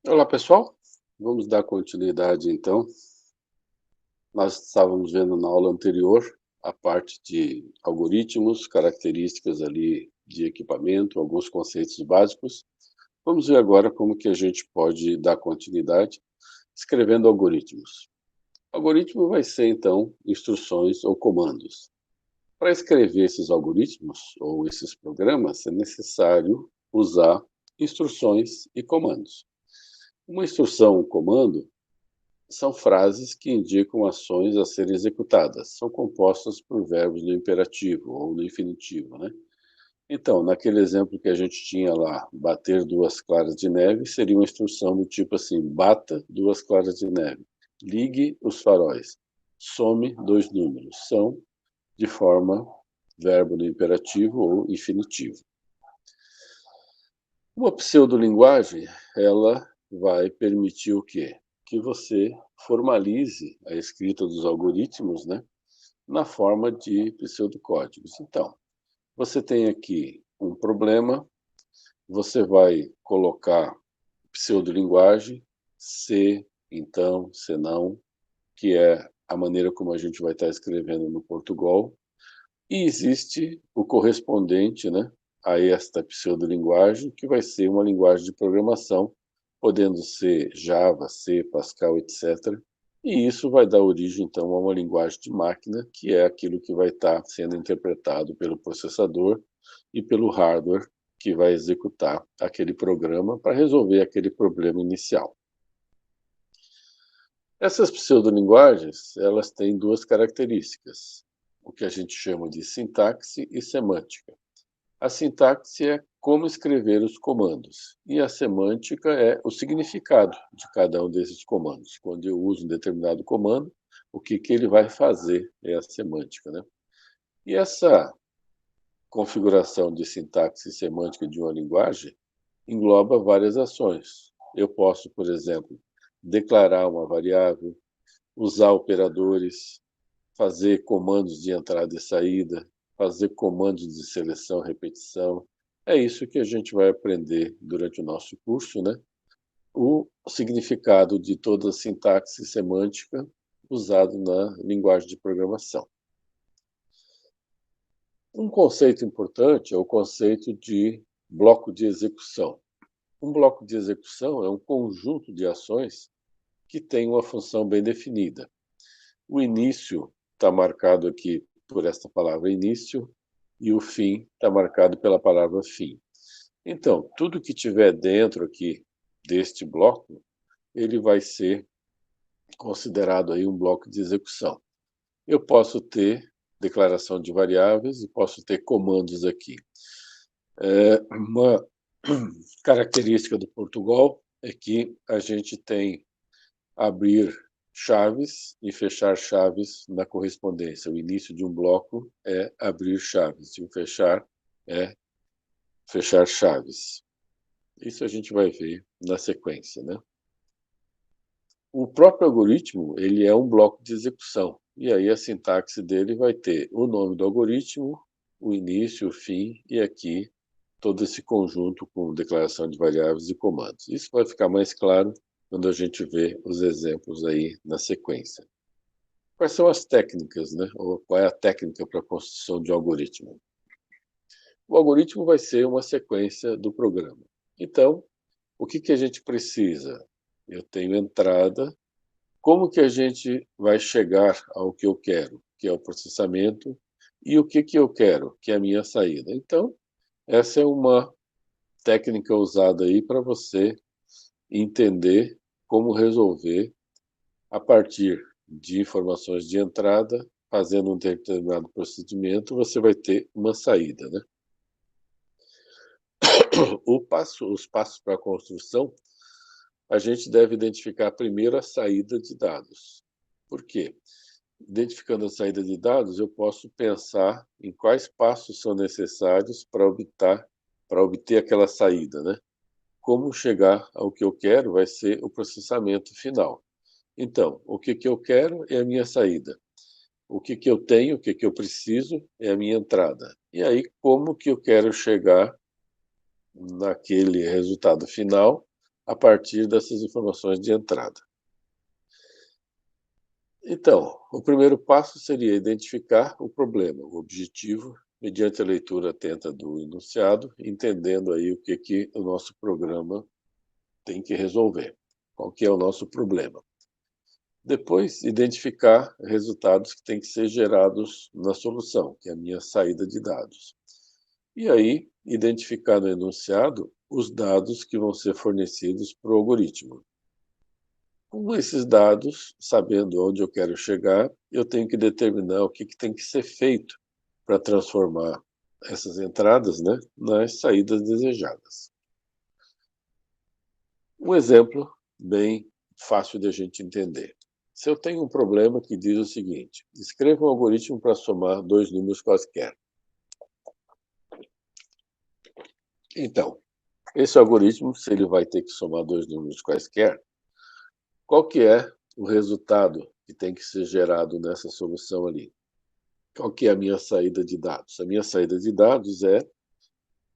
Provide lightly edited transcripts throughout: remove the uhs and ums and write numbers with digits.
Olá, pessoal. Vamos dar continuidade, então. Nós estávamos vendo na aula anterior a parte de algoritmos, características ali de equipamento, alguns conceitos básicos. Vamos ver agora como que a gente pode dar continuidade escrevendo algoritmos. Algoritmo vai ser, então, instruções ou comandos. Para escrever esses algoritmos ou esses programas, é necessário usar instruções e comandos. Uma instrução, um comando, são frases que indicam ações a serem executadas. São compostas por verbos no imperativo ou no infinitivo, né? Então, naquele exemplo que a gente tinha lá, bater duas claras de neve, seria uma instrução do tipo assim: bata duas claras de neve, ligue os faróis, some dois números. São de forma verbo no imperativo ou infinitivo. Uma pseudolinguagem, ela vai permitir o quê? Que você formalize a escrita dos algoritmos, né, na forma de pseudocódigos. Então, você tem aqui um problema, você vai colocar pseudolinguagem, se, então, senão, que é a maneira como a gente vai estar escrevendo no Portugal, e existe o correspondente, né, a esta pseudolinguagem, que vai ser uma linguagem de programação, podendo ser Java, C, Pascal, etc. E isso vai dar origem, então, a uma linguagem de máquina, que é aquilo que vai estar sendo interpretado pelo processador e pelo hardware que vai executar aquele programa para resolver aquele problema inicial. Essas pseudolinguagens, elas têm duas características, o que a gente chama de sintaxe e semântica. A sintaxe é como escrever os comandos, e a semântica é o significado de cada um desses comandos. Quando eu uso um determinado comando, o que ele vai fazer é a semântica, né? E essa configuração de sintaxe e semântica de uma linguagem engloba várias ações. Eu posso, por exemplo, declarar uma variável, usar operadores, fazer comandos de entrada e saída, fazer comandos de seleção e repetição. É isso que a gente vai aprender durante o nosso curso, né? O significado de toda a sintaxe semântica usado na linguagem de programação. Um conceito importante é o conceito de bloco de execução. Um bloco de execução é um conjunto de ações que tem uma função bem definida. O início está marcado aqui por esta palavra início e o fim está marcado pela palavra fim. Então, tudo que tiver dentro aqui deste bloco, ele vai ser considerado aí um bloco de execução. Eu posso ter declaração de variáveis e posso ter comandos aqui. Uma característica do Portugal é que a gente tem abrir chaves e fechar chaves na correspondência. O início de um bloco é abrir chaves e o fechar é fechar chaves. Isso a gente vai ver na sequência, né? O próprio algoritmo, ele é um bloco de execução. E aí a sintaxe dele vai ter o nome do algoritmo, o início, o fim e aqui todo esse conjunto com declaração de variáveis e comandos. Isso vai ficar mais claro quando a gente vê os exemplos aí na sequência. Quais são as técnicas, né? Ou qual é a técnica para a construção de um algoritmo? O algoritmo vai ser uma sequência do programa. Então, o que a gente precisa? Eu tenho entrada. Como que a gente vai chegar ao que eu quero, que é o processamento, e o que eu quero, que é a minha saída? Então, essa é uma técnica usada aí para você entender como resolver a partir de informações de entrada, fazendo um determinado procedimento, você vai ter uma saída, né? Os passos para a construção, a gente deve identificar primeiro a saída de dados. Por quê? Identificando a saída de dados, eu posso pensar em quais passos são necessários para obter aquela saída, né? Como chegar ao que eu quero vai ser o processamento final. Então, o que eu quero é a minha saída. O que eu tenho, o que eu preciso é a minha entrada. E aí, como que eu quero chegar naquele resultado final a partir dessas informações de entrada. Então, o primeiro passo seria identificar o problema, o objetivo, mediante a leitura atenta do enunciado, entendendo aí o que o nosso programa tem que resolver, qual que é o nosso problema. Depois, identificar resultados que têm que ser gerados na solução, que é a minha saída de dados. E aí, identificar no enunciado os dados que vão ser fornecidos para o algoritmo. Com esses dados, sabendo onde eu quero chegar, eu tenho que determinar o que tem que ser feito para transformar essas entradas, né, nas saídas desejadas. Um exemplo bem fácil de a gente entender. Se eu tenho um problema que diz o seguinte: escreva um algoritmo para somar dois números quaisquer. Então, esse algoritmo, se ele vai ter que somar dois números quaisquer, qual que é o resultado que tem que ser gerado nessa solução ali? Qual que é a minha saída de dados? A minha saída de dados é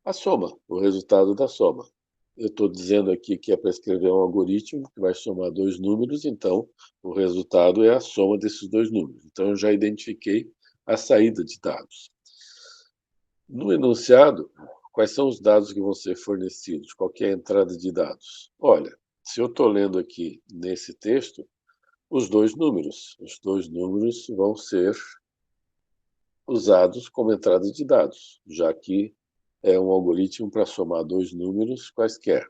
a soma, o resultado da soma. Eu estou dizendo aqui que é para escrever um algoritmo que vai somar dois números, então o resultado é a soma desses dois números. Então eu já identifiquei a saída de dados. No enunciado, quais são os dados que vão ser fornecidos? Qual que é a entrada de dados? Olha, se eu estou lendo aqui nesse texto, os dois números vão ser usados como entrada de dados, já que é um algoritmo para somar dois números quaisquer.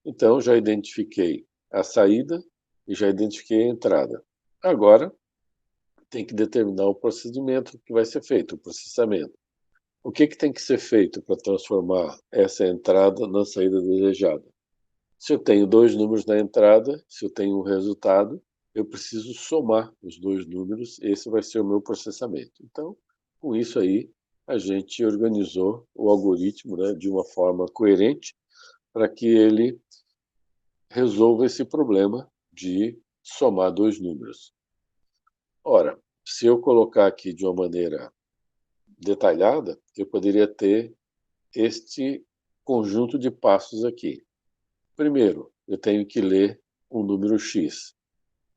Então, já identifiquei a saída e já identifiquei a entrada. Agora, tem que determinar o procedimento que vai ser feito, o processamento. O que tem que ser feito para transformar essa entrada na saída desejada? Se eu tenho dois números na entrada, se eu tenho um resultado, eu preciso somar os dois números, esse vai ser o meu processamento. Então, com isso aí, a gente organizou o algoritmo, né, de uma forma coerente para que ele resolva esse problema de somar dois números. Ora, se eu colocar aqui de uma maneira detalhada, eu poderia ter este conjunto de passos aqui. Primeiro, eu tenho que ler um número x.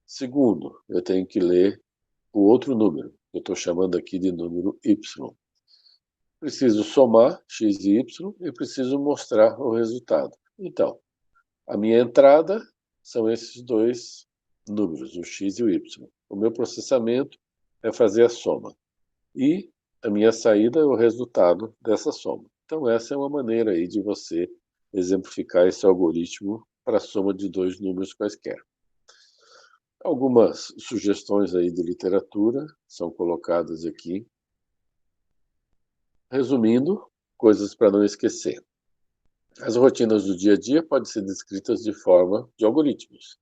Segundo, eu tenho que ler o outro número. Eu estou chamando aqui de número y. Preciso somar x e y e preciso mostrar o resultado. Então, a minha entrada são esses dois números, o x e o y. O meu processamento é fazer a soma. E a minha saída é o resultado dessa soma. Então, essa é uma maneira aí de você exemplificar esse algoritmo para a soma de dois números quaisquer. Algumas sugestões aí de literatura são colocadas aqui. Resumindo, coisas para não esquecer. As rotinas do dia a dia podem ser descritas de forma de algoritmos.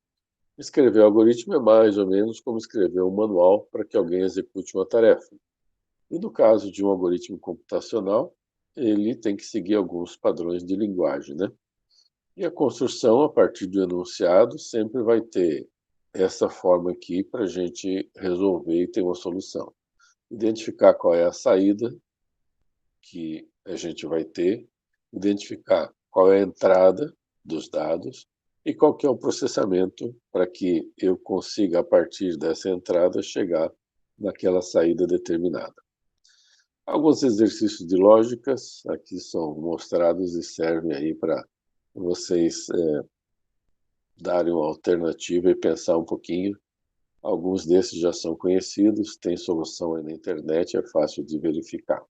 Escrever algoritmo é mais ou menos como escrever um manual para que alguém execute uma tarefa. E no caso de um algoritmo computacional, ele tem que seguir alguns padrões de linguagem, né? E a construção, a partir do enunciado, sempre vai ter essa forma aqui para a gente resolver e ter uma solução. Identificar qual é a saída que a gente vai ter, identificar qual é a entrada dos dados e qual que é o processamento para que eu consiga, a partir dessa entrada, chegar naquela saída determinada. Alguns exercícios de lógicas aqui são mostrados e servem aí para vocês darem uma alternativa e pensar um pouquinho. Alguns desses já são conhecidos, tem solução aí na internet, é fácil de verificar.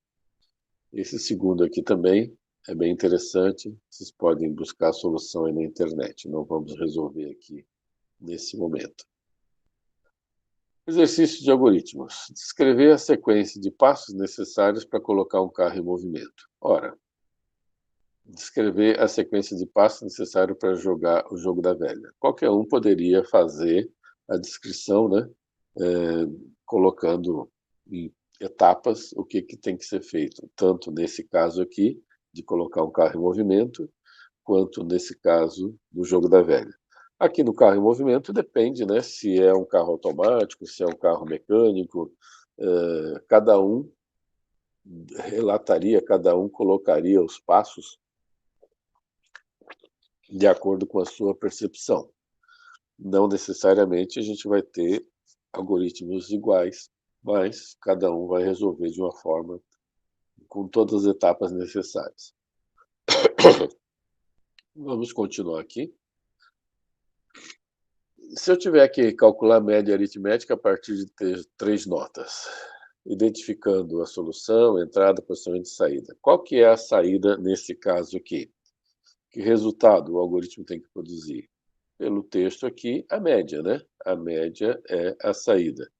Esse segundo aqui também é bem interessante, vocês podem buscar a solução aí na internet, não vamos resolver aqui nesse momento. Exercício de algoritmos. Descrever a sequência de passos necessários para colocar um carro em movimento. Ora, descrever a sequência de passos necessários para jogar o jogo da velha. Qualquer um poderia fazer a descrição, né, colocando em etapas o que tem que ser feito, tanto nesse caso aqui, de colocar um carro em movimento, quanto nesse caso do jogo da velha. Aqui no carro em movimento depende, né, se é um carro automático, se é um carro mecânico, cada um relataria, cada um colocaria os passos de acordo com a sua percepção. Não necessariamente a gente vai ter algoritmos iguais, mas cada um vai resolver de uma forma com todas as etapas necessárias. Vamos continuar aqui. Se eu tiver que calcular a média aritmética a partir de três notas, identificando a solução, entrada, posição de saída, qual que é a saída nesse caso aqui? Que resultado o algoritmo tem que produzir? Pelo texto aqui, a média, né? A média é a saída.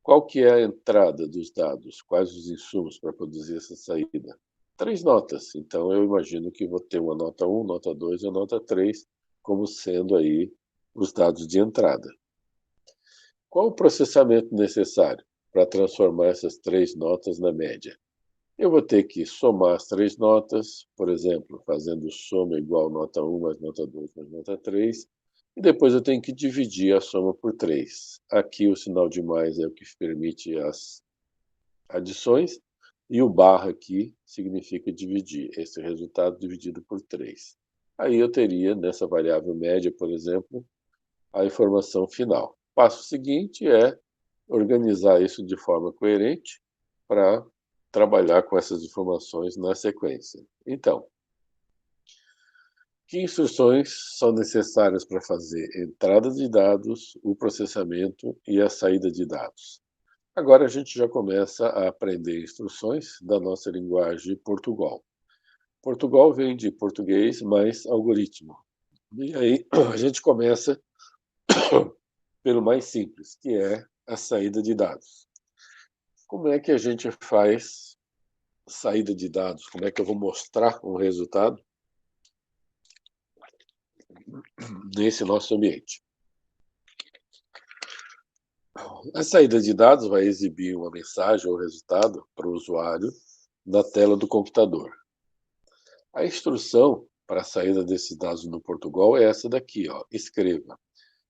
Qual que é a entrada dos dados? Quais os insumos para produzir essa saída? Três notas. Então, eu imagino que vou ter uma nota 1, nota 2 e a nota 3 como sendo aí os dados de entrada. Qual o processamento necessário para transformar essas três notas na média? Eu vou ter que somar as três notas, por exemplo, fazendo soma igual nota 1 mais nota 2 mais nota 3, e depois eu tenho que dividir a soma por 3. Aqui o sinal de mais é o que permite as adições, e o barra aqui significa dividir, esse resultado dividido por 3. Aí eu teria, nessa variável média, por exemplo, a informação final. O passo seguinte é organizar isso de forma coerente para trabalhar com essas informações na sequência. Então, que instruções são necessárias para fazer entrada de dados, o processamento e a saída de dados? Agora a gente já começa a aprender instruções da nossa linguagem Portugal. Portugal vem de português mais algoritmo. E aí a gente começa pelo mais simples, que é a saída de dados. Como é que a gente faz saída de dados? Como é que eu vou mostrar um resultado nesse nosso ambiente? A saída de dados vai exibir uma mensagem ou resultado para o usuário na tela do computador. A instrução para a saída desses dados no Portugal é essa daqui, ó, escreva.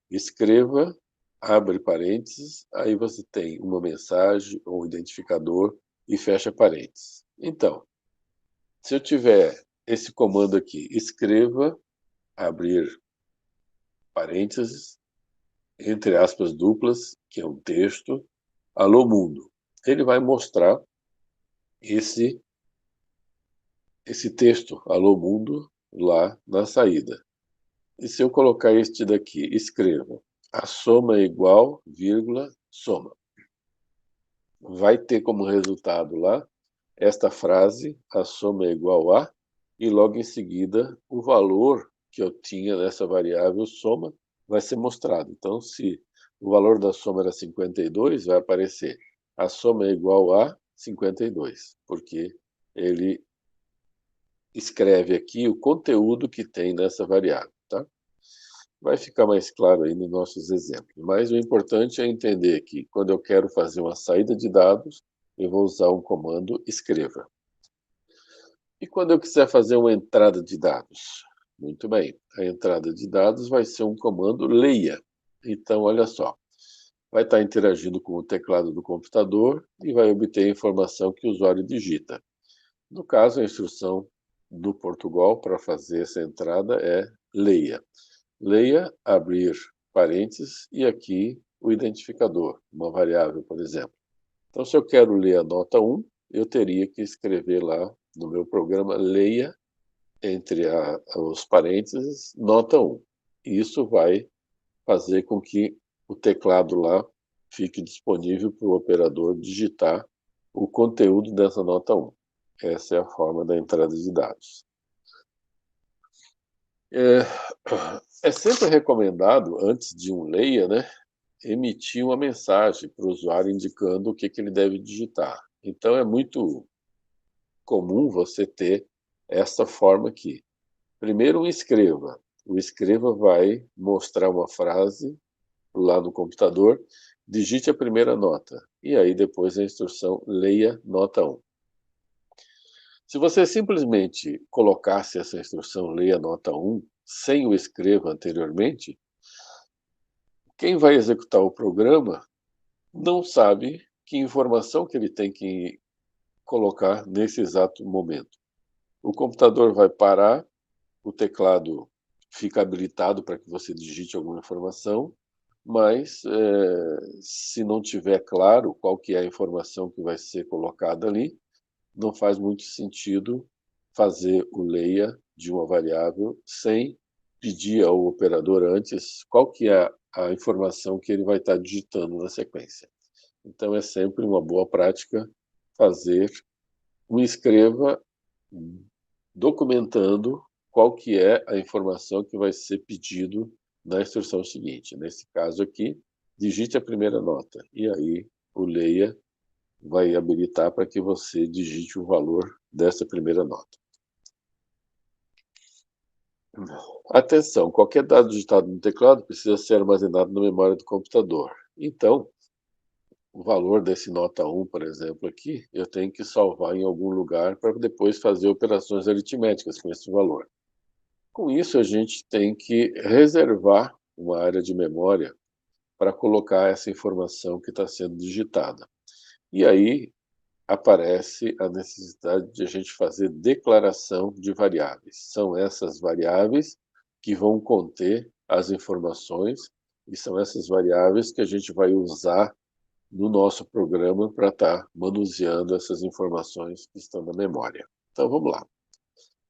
Escreva, abre parênteses, aí você tem uma mensagem ou identificador e fecha parênteses. Então, se eu tiver esse comando aqui, escreva, abrir parênteses, entre aspas duplas, que é um texto, alô mundo. Ele vai mostrar esse texto, alô mundo, lá na saída. E se eu colocar este daqui, escreva, a soma é igual, vírgula, soma. Vai ter como resultado lá esta frase, a soma é igual a, e logo em seguida o valor que eu tinha nessa variável soma vai ser mostrado. Então, se o valor da soma era 52, vai aparecer a soma é igual a 52, porque ele escreve aqui o conteúdo que tem nessa variável, tá? Vai ficar mais claro aí nos nossos exemplos. Mas o importante é entender que quando eu quero fazer uma saída de dados, eu vou usar um comando escreva. E quando eu quiser fazer uma entrada de dados? Muito bem, a entrada de dados vai ser um comando leia. Então, olha só, vai estar interagindo com o teclado do computador e vai obter a informação que o usuário digita. No caso, a instrução do Portugal para fazer essa entrada é leia. Leia, abrir parênteses e aqui o identificador, uma variável, por exemplo. Então, se eu quero ler a nota 1, eu teria que escrever lá no meu programa leia entre os parênteses nota 1. E isso vai fazer com que o teclado lá fique disponível para o operador digitar o conteúdo dessa nota 1. Essa é a forma da entrada de dados. É sempre recomendado, antes de um leia, né, emitir uma mensagem para o usuário indicando o que ele deve digitar. Então, é muito comum você ter essa forma aqui. Primeiro, um escreva. O escreva vai mostrar uma frase lá no computador, digite a primeira nota, e aí depois a instrução leia nota 1. Se você simplesmente colocasse essa instrução leia nota 1, sem o escreva anteriormente, quem vai executar o programa não sabe que informação que ele tem que colocar nesse exato momento. O computador vai parar, o teclado fica habilitado para que você digite alguma informação, mas se não tiver claro qual que é a informação que vai ser colocada ali, não faz muito sentido fazer o leia de uma variável sem pedir ao operador antes qual que é a informação que ele vai estar digitando na sequência. Então, é sempre uma boa prática fazer um escreva documentando qual que é a informação que vai ser pedido na instrução seguinte. Nesse caso aqui, digite a primeira nota, e aí o leia vai habilitar para que você digite o valor dessa primeira nota. Atenção, qualquer dado digitado no teclado precisa ser armazenado na memória do computador. Então, o valor desse nota 1, por exemplo, aqui, eu tenho que salvar em algum lugar para depois fazer operações aritméticas com esse valor. Com isso, a gente tem que reservar uma área de memória para colocar essa informação que está sendo digitada. E aí aparece a necessidade de a gente fazer declaração de variáveis. São essas variáveis que vão conter as informações e são essas variáveis que a gente vai usar no nosso programa para estar manuseando essas informações que estão na memória. Então, vamos lá.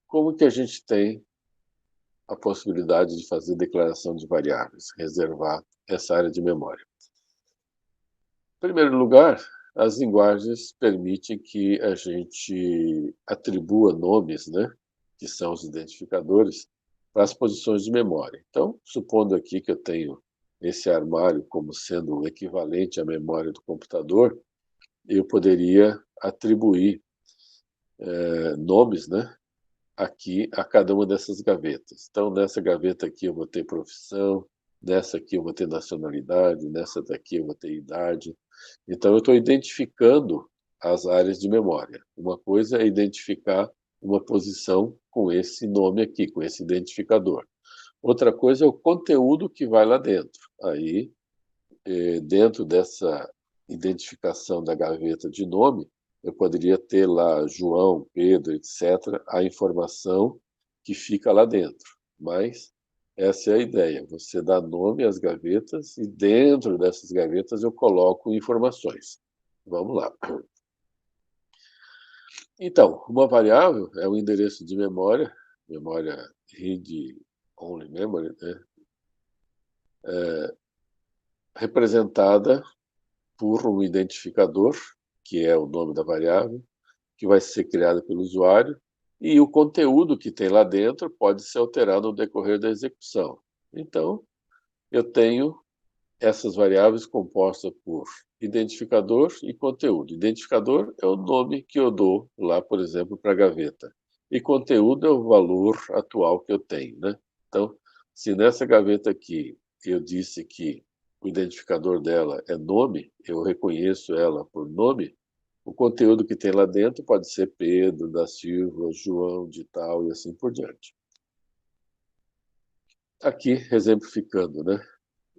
Como que a gente tem a possibilidade de fazer declaração de variáveis, reservar essa área de memória? Em primeiro lugar, as linguagens permitem que a gente atribua nomes, né, que são os identificadores, para as posições de memória. Então, supondo aqui que eu tenho esse armário como sendo o equivalente à memória do computador, eu poderia atribuir nomes, né, aqui a cada uma dessas gavetas. Então, nessa gaveta aqui eu vou ter profissão, nessa aqui eu vou ter nacionalidade, nessa daqui eu vou ter idade. Então, eu estou identificando as áreas de memória. Uma coisa é identificar uma posição com esse nome aqui, com esse identificador. Outra coisa é o conteúdo que vai lá dentro. Aí, dentro dessa identificação da gaveta de nome, eu poderia ter lá João, Pedro, etc., a informação que fica lá dentro. Mas essa é a ideia, você dá nome às gavetas e dentro dessas gavetas eu coloco informações. Vamos lá. Então, uma variável é um endereço de memória, memória read-only memory, né? Representada por um identificador, que é o nome da variável, que vai ser criada pelo usuário, e o conteúdo que tem lá dentro pode ser alterado no decorrer da execução. Então, eu tenho essas variáveis compostas por identificador e conteúdo. Identificador é o nome que eu dou lá, por exemplo, para a gaveta. E conteúdo é o valor atual que eu tenho, né? Então, se nessa gaveta aqui eu disse que o identificador dela é nome, eu reconheço ela por nome, o conteúdo que tem lá dentro pode ser Pedro, da Silva, João, de tal, e assim por diante. Aqui, exemplificando, né?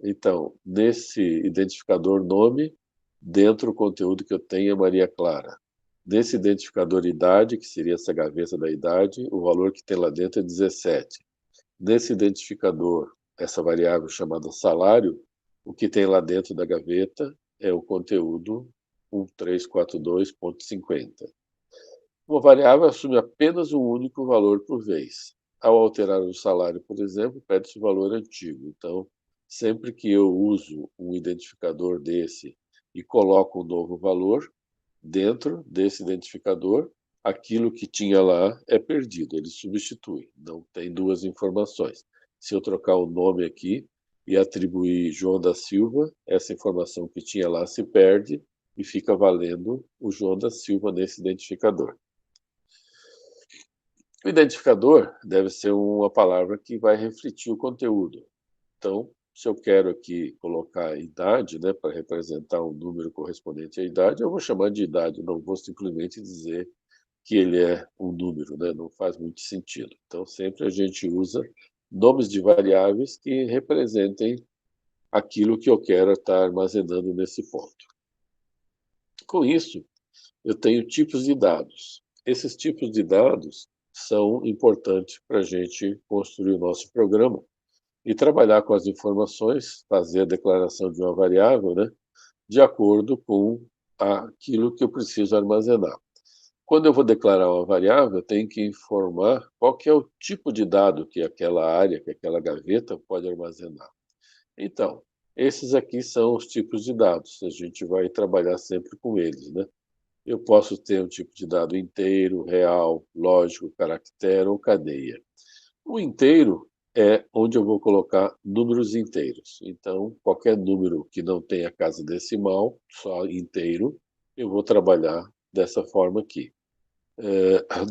Então, nesse identificador nome, dentro do conteúdo que eu tenho é Maria Clara. Nesse identificador idade, que seria essa gaveta da idade, o valor que tem lá dentro é 17. Nesse identificador, essa variável chamada salário, o que tem lá dentro da gaveta é o conteúdo 1342.50. Uma variável assume apenas um único valor por vez. Ao alterar o salário, por exemplo, perde-se o valor antigo. Então, sempre que eu uso um identificador desse e coloco um novo valor, dentro desse identificador, aquilo que tinha lá é perdido, ele substitui, não tem duas informações. Se eu trocar o nome aqui e atribuir João da Silva, essa informação que tinha lá se perde e fica valendo o João da Silva nesse identificador. O identificador deve ser uma palavra que vai refletir o conteúdo. Então, se eu quero aqui colocar a idade, né, para representar um número correspondente à idade, eu vou chamar de idade, não vou simplesmente dizer que ele é um número, né? Não faz muito sentido. Então, sempre a gente usa nomes de variáveis que representem aquilo que eu quero estar armazenando nesse ponto. Com isso, eu tenho tipos de dados. Esses tipos de dados são importantes para a gente construir o nosso programa e trabalhar com as informações, fazer a declaração de uma variável, né, de acordo com aquilo que eu preciso armazenar. Quando eu vou declarar uma variável, eu tenho que informar qual que é o tipo de dado que aquela área, que aquela gaveta pode armazenar. Então, esses aqui são os tipos de dados. A gente vai trabalhar sempre com eles, né? Eu posso ter um tipo de dado inteiro, real, lógico, caractere ou cadeia. O inteiro é onde eu vou colocar números inteiros. Então, qualquer número que não tenha casa decimal, só inteiro, eu vou trabalhar dessa forma aqui.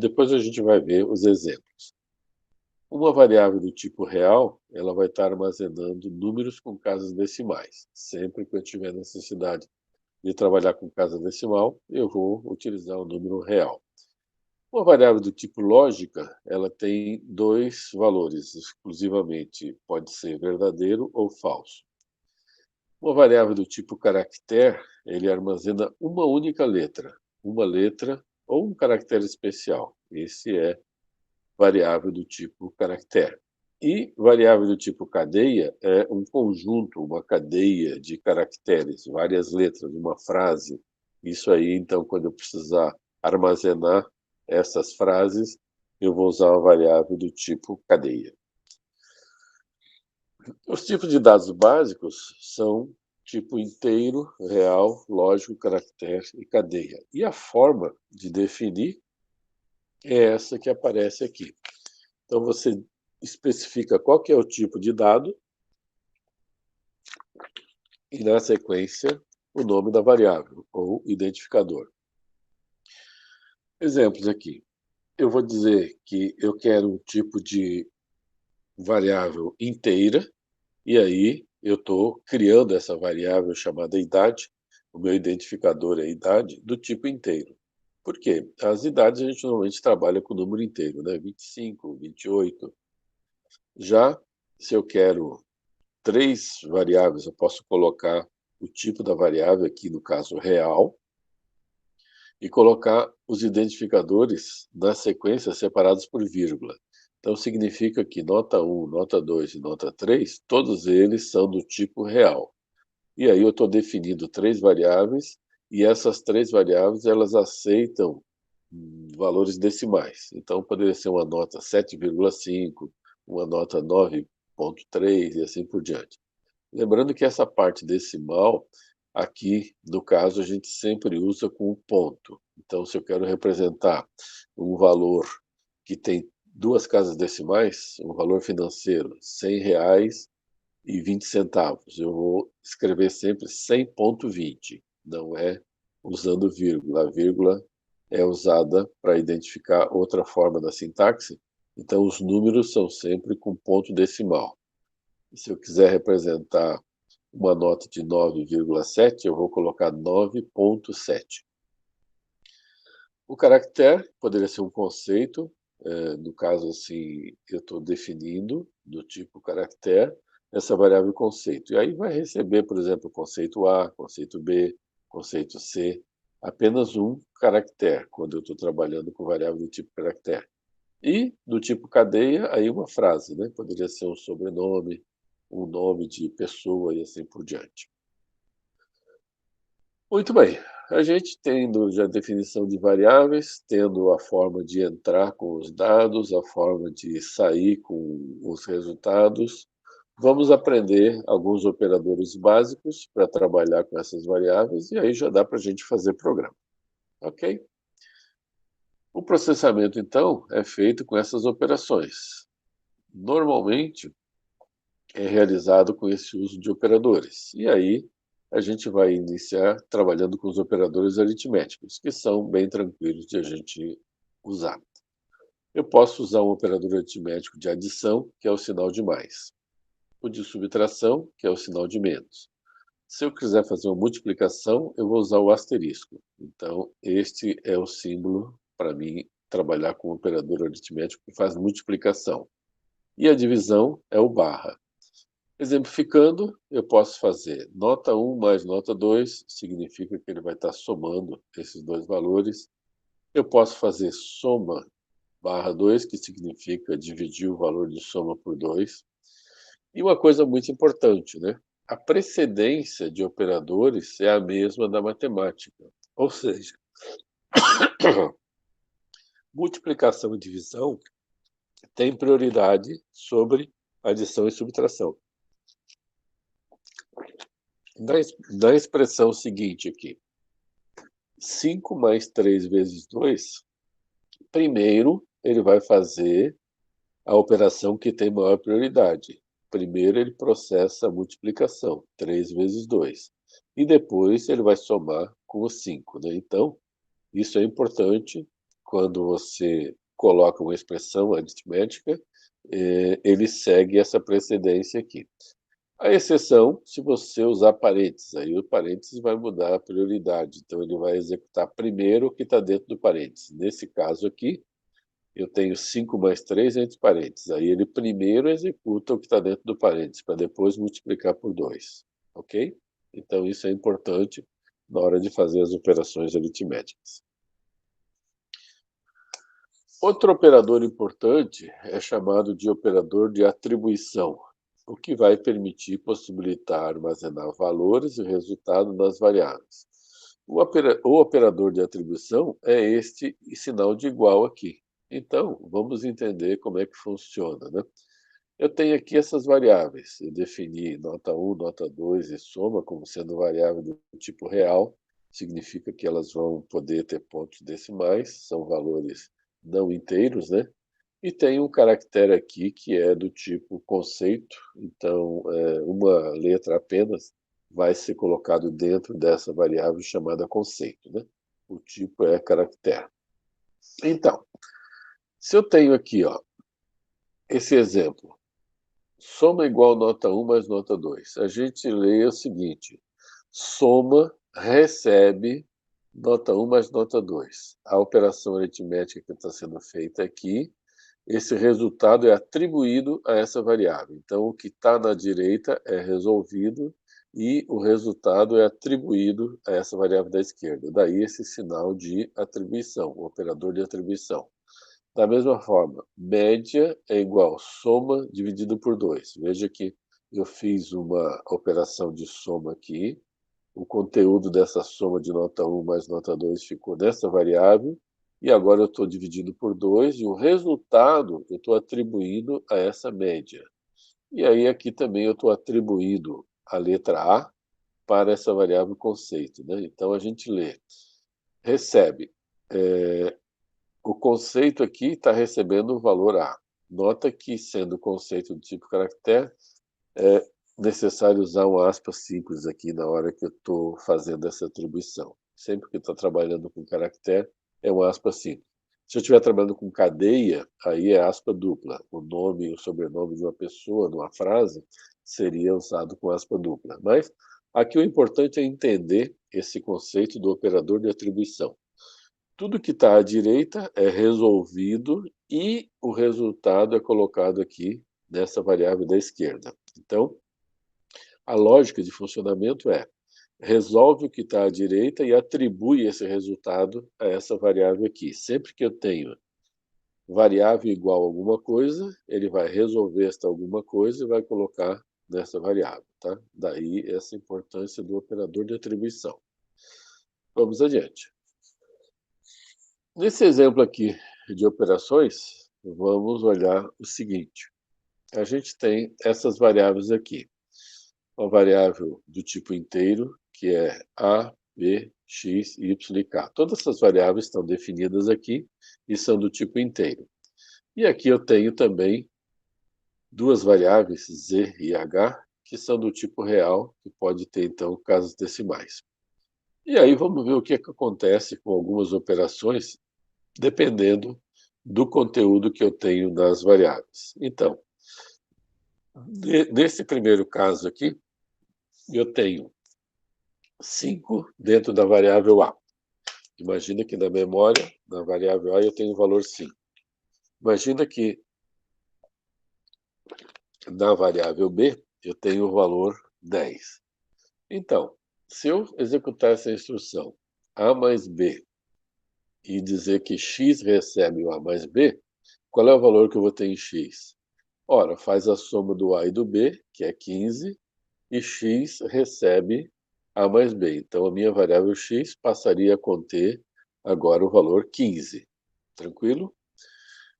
Depois a gente vai ver os exemplos. Uma variável do tipo real, ela vai estar armazenando números com casas decimais. Sempre que eu tiver necessidade de trabalhar com casa decimal, eu vou utilizar o número real. Uma variável do tipo lógica, ela tem dois valores exclusivamente, pode ser verdadeiro ou falso. Uma variável do tipo caractere, ele armazena uma única letra, uma letra ou um caractere especial. Esse é variável do tipo caractere. E variável do tipo cadeia é um conjunto, uma cadeia de caracteres, várias letras, uma frase. Isso aí, então, quando eu precisar armazenar essas frases, eu vou usar uma variável do tipo cadeia. Os tipos de dados básicos são tipo inteiro, real, lógico, caractere e cadeia. E a forma de definir é essa que aparece aqui. Então, você especifica qual que é o tipo de dado e, na sequência, o nome da variável ou identificador. Exemplos aqui. Eu vou dizer que eu quero um tipo de variável inteira, e aí eu estou criando essa variável chamada idade, o meu identificador é idade, do tipo inteiro. Por quê? As idades a gente normalmente trabalha com o número inteiro, né? 25, 28. Já se eu quero três variáveis, eu posso colocar o tipo da variável, aqui no caso real, e colocar os identificadores na sequência separados por vírgula. Então, significa que nota 1, nota 2 e nota 3, todos eles são do tipo real. E aí eu estou definindo três variáveis, e essas três variáveis elas aceitam valores decimais. Então, poderia ser uma nota 7,5, uma nota 9,3 e assim por diante. Lembrando que essa parte decimal, aqui, no caso, a gente sempre usa com o ponto. Então, se eu quero representar um valor que tem duas casas decimais, um valor financeiro, R$ 100,20, eu vou escrever sempre 100,20, não é usando vírgula. A vírgula é usada para identificar outra forma da sintaxe, então os números são sempre com ponto decimal. Se eu quiser representar uma nota de 9,7, eu vou colocar 9,7. O caractere poderia ser um conceito, no caso assim, eu estou definindo do tipo caractere essa variável conceito. E aí vai receber, por exemplo, conceito A, conceito B, conceito C, apenas um caractere, quando eu estou trabalhando com variável do tipo caractere. E do tipo cadeia, aí uma frase, né? Poderia ser um sobrenome, um nome de pessoa e assim por diante. Muito bem. A gente tendo já a definição de variáveis, tendo a forma de entrar com os dados, a forma de sair com os resultados, vamos aprender alguns operadores básicos para trabalhar com essas variáveis e aí já dá para a gente fazer programa. Ok? O processamento, então, é feito com essas operações. Normalmente, é realizado com esse uso de operadores. E aí, a gente vai iniciar trabalhando com os operadores aritméticos, que são bem tranquilos de a gente usar. Eu posso usar um operador aritmético de adição, que é o sinal de mais. O de subtração, que é o sinal de menos. Se eu quiser fazer uma multiplicação, eu vou usar o asterisco. Então, este é o símbolo para mim trabalhar com um operador aritmético que faz multiplicação. E a divisão é o barra. Exemplificando, eu posso fazer nota 1 mais nota 2, significa que ele vai estar somando esses dois valores. Eu posso fazer soma barra 2, que significa dividir o valor de soma por 2. E uma coisa muito importante, né? A precedência de operadores é a mesma da matemática. Ou seja, multiplicação e divisão têm prioridade sobre adição e subtração. Na expressão seguinte aqui, 5 mais 3 vezes 2, primeiro ele vai fazer a operação que tem maior prioridade. Primeiro ele processa a multiplicação, 3 vezes 2. E depois ele vai somar com o 5. Né? Então, isso é importante quando você coloca uma expressão aritmética, ele segue essa precedência aqui. A exceção, se você usar parênteses, aí o parênteses vai mudar a prioridade. Então, ele vai executar primeiro o que está dentro do parênteses. Nesse caso aqui, eu tenho 5 mais 3 entre parênteses. Aí ele primeiro executa o que está dentro do parênteses, para depois multiplicar por 2. Ok? Então, isso é importante na hora de fazer as operações aritméticas. Outro operador importante é chamado de operador de atribuição, o que vai permitir possibilitar armazenar valores e resultado nas variáveis. O operador de atribuição é este sinal de igual aqui. Então, vamos entender como é que funciona, né? Eu tenho aqui essas variáveis. Eu defini nota 1, nota 2 e soma como sendo variável do tipo real. Significa que elas vão poder ter pontos decimais, são valores não inteiros, né? E tem um caractere aqui que é do tipo conceito. Então, uma letra apenas vai ser colocado dentro dessa variável chamada conceito, né? O tipo é caractere. Então, se eu tenho aqui, ó, esse exemplo, soma igual nota 1 mais nota 2. A gente lê o seguinte, soma recebe nota 1 mais nota 2. A operação aritmética que está sendo feita aqui, esse resultado é atribuído a essa variável. Então, o que está na direita é resolvido e o resultado é atribuído a essa variável da esquerda. Daí esse sinal de atribuição, o operador de atribuição. Da mesma forma, média é igual soma dividido por 2. Veja que eu fiz uma operação de soma aqui. O conteúdo dessa soma de nota 1 mais nota 2 ficou nessa variável. E agora eu estou dividindo por 2 e o resultado eu estou atribuindo a essa média. E aí aqui também eu estou atribuindo a letra A para essa variável conceito. Né? Então a gente lê, recebe. O conceito aqui está recebendo o valor A. Nota que, sendo conceito do tipo caractere, é necessário usar um aspas simples aqui na hora que eu estou fazendo essa atribuição. Sempre que eu estou trabalhando com caractere, é um aspas simples. Se eu estiver trabalhando com cadeia, aí é aspa dupla. O nome e o sobrenome de uma pessoa, numa frase, seria usado com aspa dupla. Mas aqui o importante é entender esse conceito do operador de atribuição. Tudo que está à direita é resolvido e o resultado é colocado aqui nessa variável da esquerda. Então, a lógica de funcionamento é resolve o que está à direita e atribui esse resultado a essa variável aqui. Sempre que eu tenho variável igual a alguma coisa, ele vai resolver esta alguma coisa e vai colocar nessa variável. Tá? Daí essa importância do operador de atribuição. Vamos adiante. Nesse exemplo aqui de operações, vamos olhar o seguinte. A gente tem essas variáveis aqui. Uma variável do tipo inteiro, que é A, B, X, Y e K. Todas essas variáveis estão definidas aqui e são do tipo inteiro. E aqui eu tenho também duas variáveis, Z e H, que são do tipo real, que pode ter, então, casas decimais. E aí vamos ver o que acontece com algumas operações dependendo do conteúdo que eu tenho nas variáveis. Então, nesse primeiro caso aqui, eu tenho 5 dentro da variável A. Imagina que na memória, na variável A, eu tenho o valor 5. Imagina que na variável B, eu tenho o valor 10. Então, se eu executar essa instrução A mais B e dizer que X recebe o A mais B, qual é o valor que eu vou ter em x? Ora, faz a soma do A e do B, que é 15, e x recebe A mais B. Então, a minha variável x passaria a conter agora o valor 15. Tranquilo?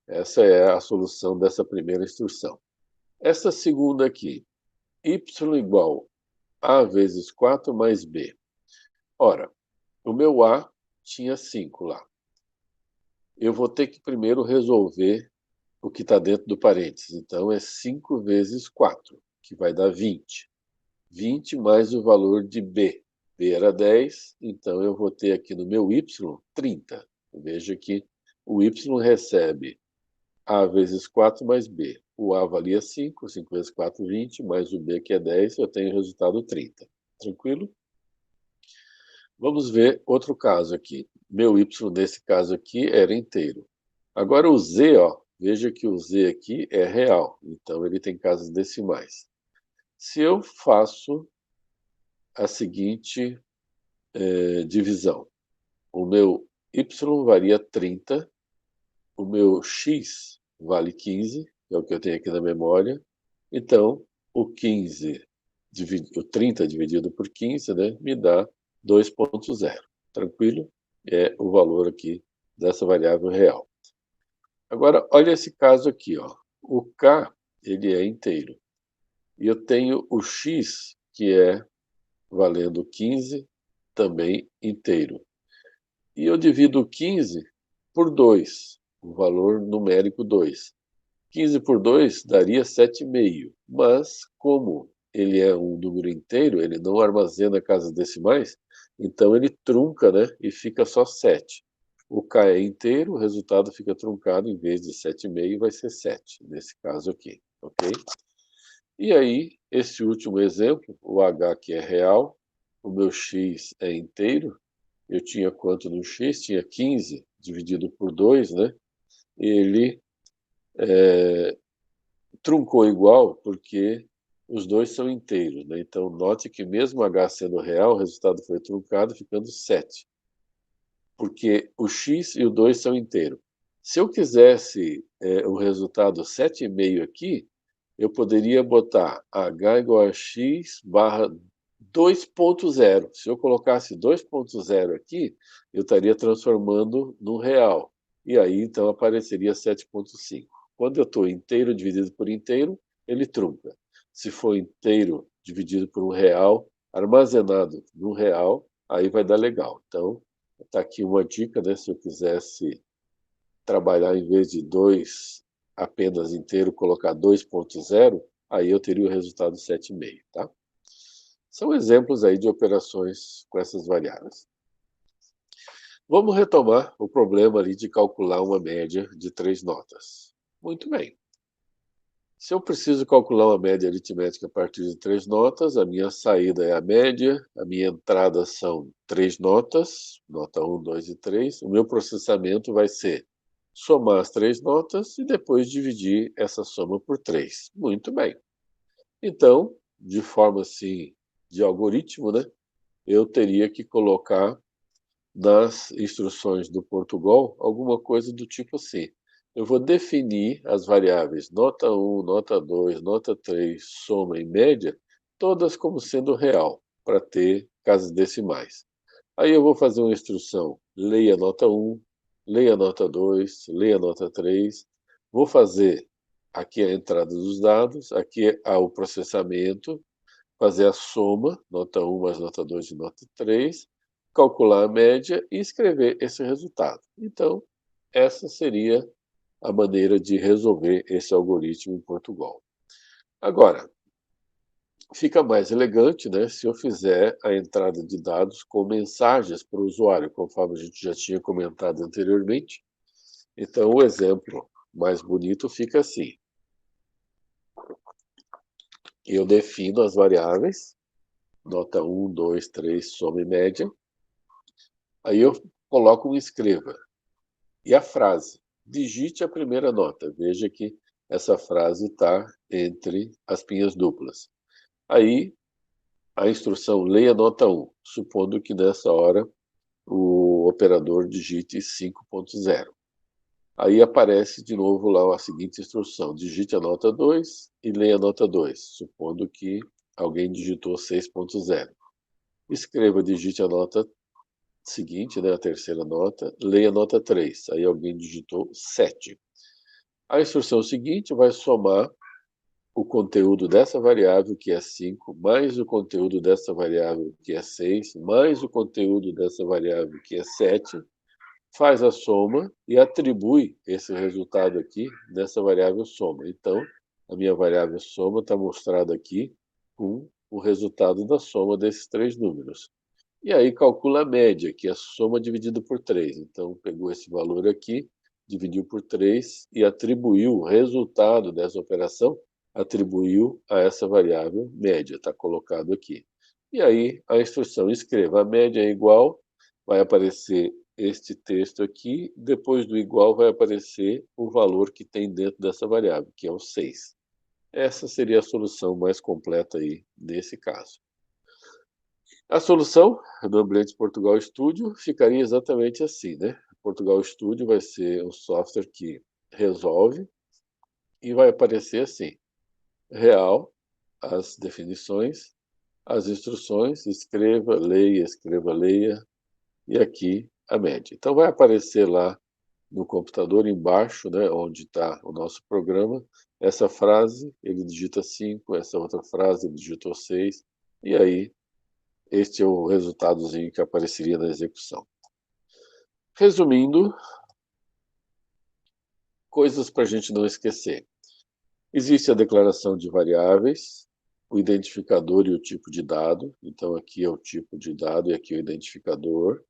Essa é a solução dessa primeira instrução. Essa segunda aqui, y igual a vezes 4 mais b. Ora, o meu a tinha 5 lá. Eu vou ter que primeiro resolver o que está dentro do parênteses. Então, é 5 vezes 4, que vai dar 20. 20 mais o valor de b. b era 10, então eu vou ter aqui no meu y 30. Veja que o y recebe a vezes 4 mais b. O a valia 5, 5 vezes 4, 20, mais o b que é 10, eu tenho o resultado 30. Tranquilo? Vamos ver outro caso aqui. Meu y nesse caso aqui era inteiro. Agora o z, ó, veja que o z aqui é real, então ele tem casas decimais. Se eu faço a seguinte divisão, o meu y valia 30, o meu x vale 15, que é o que eu tenho aqui na memória. Então, o 30 dividido por 15, né, me dá 2,0. Tranquilo? É o valor aqui dessa variável real. Agora, olha esse caso aqui, ó. O k, ele é inteiro. E eu tenho o x, que é valendo 15, também inteiro. E eu divido o 15 por 2, o valor numérico 2. 15 por 2 daria 7,5. Mas, como ele é um número inteiro, ele não armazena casas decimais, então ele trunca, né, e fica só 7. O k é inteiro, o resultado fica truncado, em vez de 7,5 vai ser 7, nesse caso aqui, ok? E aí, esse último exemplo, o h que é real, o meu x é inteiro, eu tinha quanto no x? Tinha 15 dividido por 2, né? Ele truncou igual porque os dois são inteiros, né? Então, note que mesmo h sendo real, o resultado foi truncado, ficando 7. Porque o x e o 2 são inteiros. Se eu quisesse o resultado 7,5 aqui, eu poderia botar h igual a x barra 2,0. Se eu colocasse 2,0 aqui, eu estaria transformando no real. E aí, então, apareceria 7,5. Quando eu estou inteiro dividido por inteiro, ele trunca. Se for inteiro dividido por um real, armazenado no real, aí vai dar legal. Então, está aqui uma dica, né? Se eu quisesse trabalhar em vez de 2 apenas inteiro, colocar 2,0, aí eu teria o resultado 7,5, tá? São exemplos aí de operações com essas variáveis. Vamos retomar o problema ali de calcular uma média de 3 notas. Muito bem. Se eu preciso calcular uma média aritmética a partir de 3 notas, a minha saída é a média, a minha entrada são 3 notas, nota 1, 2 e 3. O meu processamento vai ser somar as 3 notas e depois dividir essa soma por 3. Muito bem. Então, de forma assim, de algoritmo, né, eu teria que colocar nas instruções do Portugal alguma coisa do tipo assim. Eu vou definir as variáveis nota 1, nota 2, nota 3, soma e média, todas como sendo real, para ter casas decimais. Aí eu vou fazer uma instrução, leia nota 1, leia nota 2, leia nota 3. Vou fazer aqui a entrada dos dados, aqui o processamento, fazer a soma, nota 1 mais nota 2 e nota 3, calcular a média e escrever esse resultado. Então, essa seria a maneira de resolver esse algoritmo em Portugal. Agora, fica mais elegante, né, se eu fizer a entrada de dados com mensagens para o usuário, conforme a gente já tinha comentado anteriormente. Então, o exemplo mais bonito fica assim. Eu defino as variáveis, nota 1, 2, 3, soma e média. Aí eu coloco um escreva. E a frase, digite a primeira nota. Veja que essa frase está entre as pinhas duplas. Aí, a instrução leia a nota 1, supondo que nessa hora o operador digite 5,0. Aí aparece de novo lá a seguinte instrução: digite a nota 2 e leia a nota 2, supondo que alguém digitou 6.0. Escreva, digite a nota seguinte, né, a terceira nota, leia a nota 3. Aí alguém digitou 7. A instrução seguinte vai somar o conteúdo dessa variável, que é 5, mais o conteúdo dessa variável, que é 6, mais o conteúdo dessa variável, que é 7, faz a soma e atribui esse resultado aqui nessa variável soma. Então, a minha variável soma está mostrada aqui com o resultado da soma desses três números. E aí calcula a média, que é a soma dividida por 3. Então, pegou esse valor aqui, dividiu por 3 e atribuiu o resultado dessa operação, atribuiu a essa variável média, está colocado aqui. E aí a instrução escreva, a média é igual, vai aparecer este texto aqui, depois do igual vai aparecer o valor que tem dentro dessa variável, que é o 6. Essa seria a solução mais completa aí nesse caso. A solução do ambiente Portugal Studio ficaria exatamente assim, né? Portugal Studio vai ser um software que resolve e vai aparecer assim: real, as definições, as instruções, escreva, leia, e aqui a média. Então vai aparecer lá no computador embaixo, né, onde está o nosso programa, essa frase, ele digita 5, essa outra frase, ele digitou 6, e aí este é o resultadozinho que apareceria na execução. Resumindo, coisas para a gente não esquecer. Existe a declaração de variáveis, o identificador e o tipo de dado. Então, aqui é o tipo de dado e aqui é o identificador.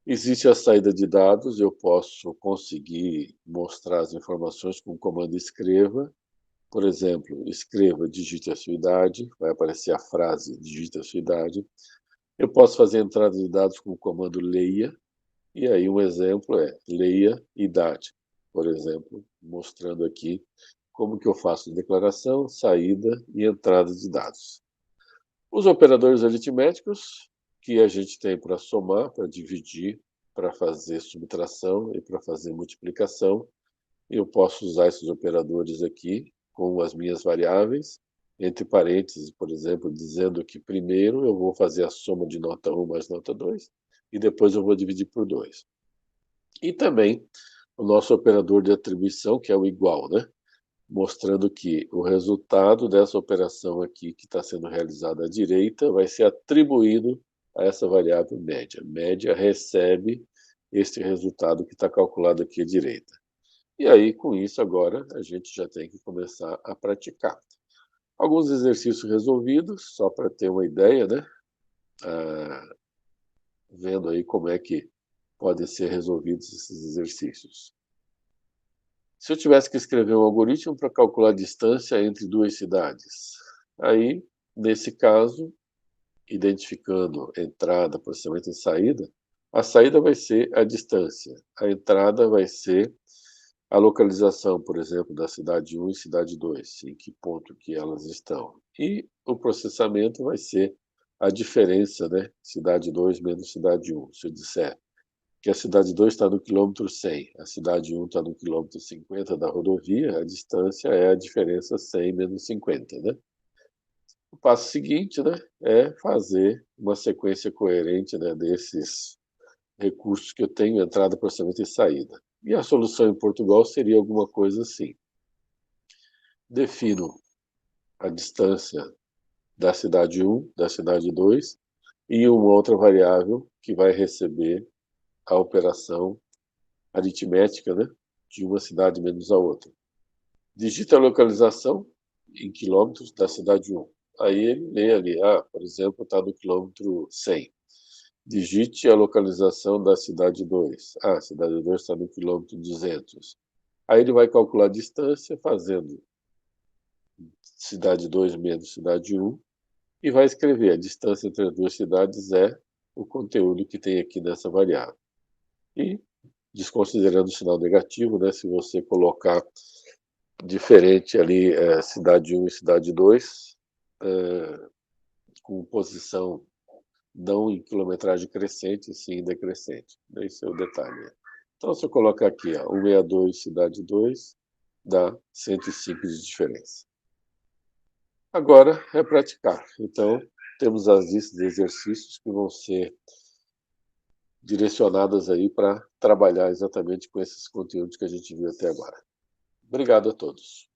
Existe a saída de dados, eu posso conseguir mostrar as informações com o comando escreva. Por exemplo, escreva, digite a sua idade, vai aparecer a frase, digite a sua idade. Eu posso fazer entrada de dados com o comando leia, e aí um exemplo é leia idade, por exemplo, mostrando aqui como que eu faço declaração, saída e entrada de dados. Os operadores aritméticos que a gente tem para somar, para dividir, para fazer subtração e para fazer multiplicação. Eu posso usar esses operadores aqui com as minhas variáveis, entre parênteses, por exemplo, dizendo que primeiro eu vou fazer a soma de nota 1 mais nota 2 e depois eu vou dividir por 2. E também o nosso operador de atribuição, que é o igual, né? Mostrando que o resultado dessa operação aqui, que está sendo realizada à direita, vai ser atribuído a essa variável média. Média recebe este resultado que está calculado aqui à direita. E aí, com isso, agora, a gente já tem que começar a praticar. Alguns exercícios resolvidos, só para ter uma ideia, né? Vendo aí como é que podem ser resolvidos esses exercícios. Se eu tivesse que escrever um algoritmo para calcular a distância entre duas cidades, aí, nesse caso, identificando entrada, processamento e saída, a saída vai ser a distância, a entrada vai ser a localização, por exemplo, da cidade 1 e cidade 2, em que ponto que elas estão. E o processamento vai ser a diferença, né? Cidade 2 menos cidade 1. Se eu disser que a cidade 2 está no quilômetro 100, a cidade 1 está no quilômetro 50 da rodovia, a distância é a diferença 100 menos 50, né? O passo seguinte, né, é fazer uma sequência coerente, né, desses recursos que eu tenho, entrada, processamento e saída. E a solução em Portugal seria alguma coisa assim. Defino a distância da cidade 1, da cidade 2, e uma outra variável que vai receber a operação aritmética, né, de uma cidade menos a outra. Digita a localização em quilômetros da cidade 1. Aí ele lê ali, por exemplo, está no quilômetro 100. Digite a localização da cidade 2. A cidade 2 está no quilômetro 200. Aí ele vai calcular a distância fazendo cidade 2 menos cidade 1 e vai escrever a distância entre as duas cidades é o conteúdo que tem aqui nessa variável. E, desconsiderando o sinal negativo, né, se você colocar diferente ali cidade 1 e cidade 2, com posição não em quilometragem crescente, sim em decrescente. Esse é o detalhe. Então, se eu colocar aqui, ó, 162, cidade 2, dá 105 de diferença. Agora é praticar. Então, temos as listas de exercícios que vão ser direcionadas aí para trabalhar exatamente com esses conteúdos que a gente viu até agora. Obrigado a todos.